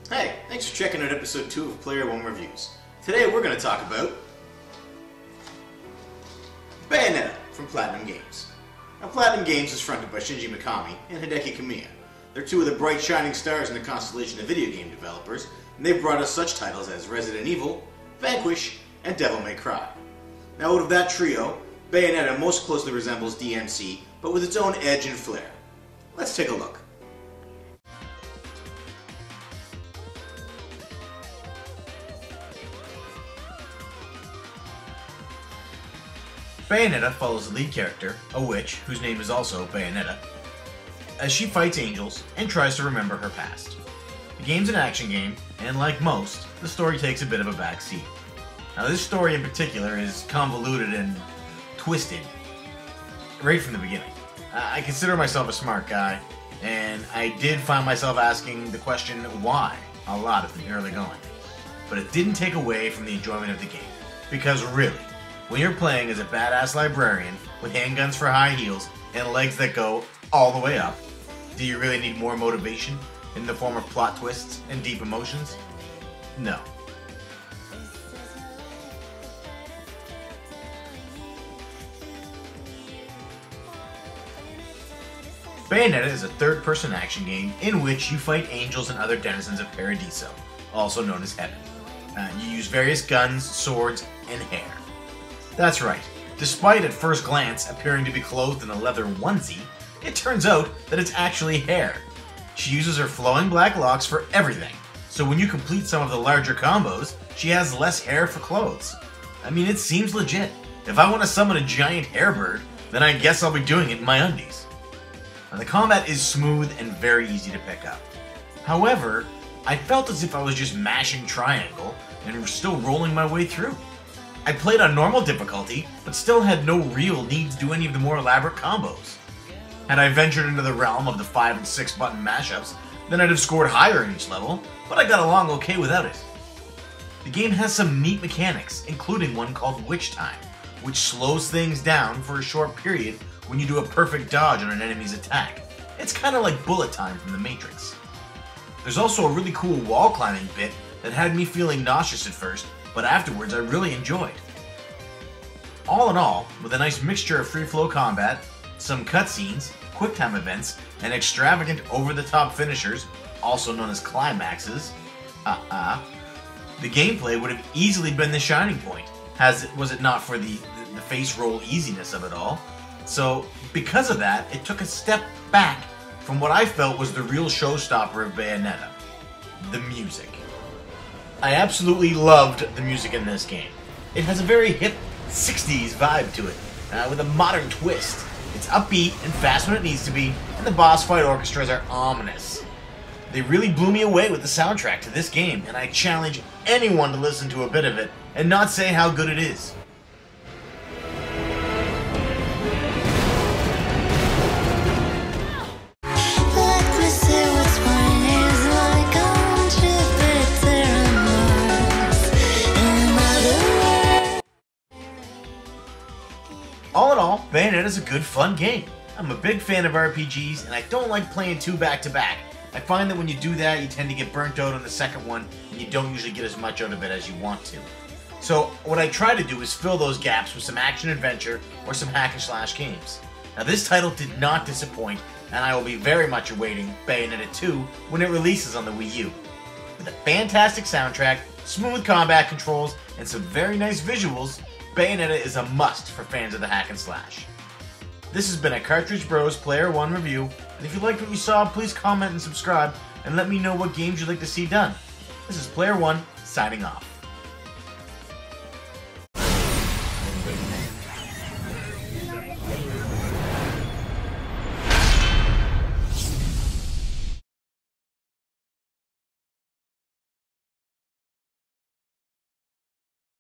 Hey, thanks for checking out episode 2 of Player 1 Reviews. Today we're going to talk about Bayonetta from Platinum Games. Now, Platinum Games is fronted by Shinji Mikami and Hideki Kamiya. They're two of the bright shining stars in the constellation of video game developers, and they've brought us such titles as Resident Evil, Vanquish, and Devil May Cry. Now, out of that trio, Bayonetta most closely resembles DMC, but with its own edge and flair. Let's take a look. Bayonetta follows the lead character, a witch whose name is also Bayonetta, as she fights angels and tries to remember her past. The game's an action game, and like most, the story takes a bit of a back seat. Now, this story in particular is convoluted and twisted right from the beginning. I consider myself a smart guy, and I did find myself asking the question why a lot at the early going. But it didn't take away from the enjoyment of the game, because really, when you're playing as a badass librarian with handguns for high heels and legs that go all the way up, do you really need more motivation in the form of plot twists and deep emotions? No. Bayonetta is a third-person action game in which you fight angels and other denizens of Paradiso, also known as Heaven. You use various guns, swords, and hair. That's right. Despite at first glance appearing to be clothed in a leather onesie, it turns out that it's actually hair. She uses her flowing black locks for everything, so when you complete some of the larger combos, she has less hair for clothes. I mean, it seems legit. If I want to summon a giant hairbird, then I guess I'll be doing it in my undies. Now, the combat is smooth and very easy to pick up. However, I felt as if I was just mashing triangle and still rolling my way through. I played on normal difficulty, but still had no real need to do any of the more elaborate combos. Had I ventured into the realm of the 5 and 6 button mashups, then I'd have scored higher in each level, but I got along okay without it. The game has some neat mechanics, including one called Witch Time, which slows things down for a short period when you do a perfect dodge on an enemy's attack. It's kind of like bullet time from the Matrix. There's also a really cool wall climbing bit that had me feeling nauseous at first, but afterwards I really enjoyed. All in all, with a nice mixture of free-flow combat, some cutscenes, quick-time events, and extravagant over-the-top finishers, also known as climaxes, the gameplay would have easily been the shining point, was it not for the face roll easiness of it all. So, because of that, it took a step back from what I felt was the real showstopper of Bayonetta, the music. I absolutely loved the music in this game. It has a very hip 60s vibe to it, with a modern twist. It's upbeat and fast when it needs to be, and the boss fight orchestras are ominous. They really blew me away with the soundtrack to this game, and I challenge anyone to listen to a bit of it and not say how good it is. All in all, Bayonetta is a good, fun game. I'm a big fan of RPGs, and I don't like playing two back-to-back. I find that when you do that, you tend to get burnt out on the second one, and you don't usually get as much out of it as you want to. So, what I try to do is fill those gaps with some action-adventure or some hack-and-slash games. Now, this title did not disappoint, and I will be very much awaiting Bayonetta 2 when it releases on the Wii U. With a fantastic soundtrack, smooth combat controls, and some very nice visuals, Bayonetta is a must for fans of the hack and slash. This has been a Cartridge Bros Player 1 review, and if you liked what you saw, please comment and subscribe, and let me know what games you'd like to see done. This is Player 1, signing off.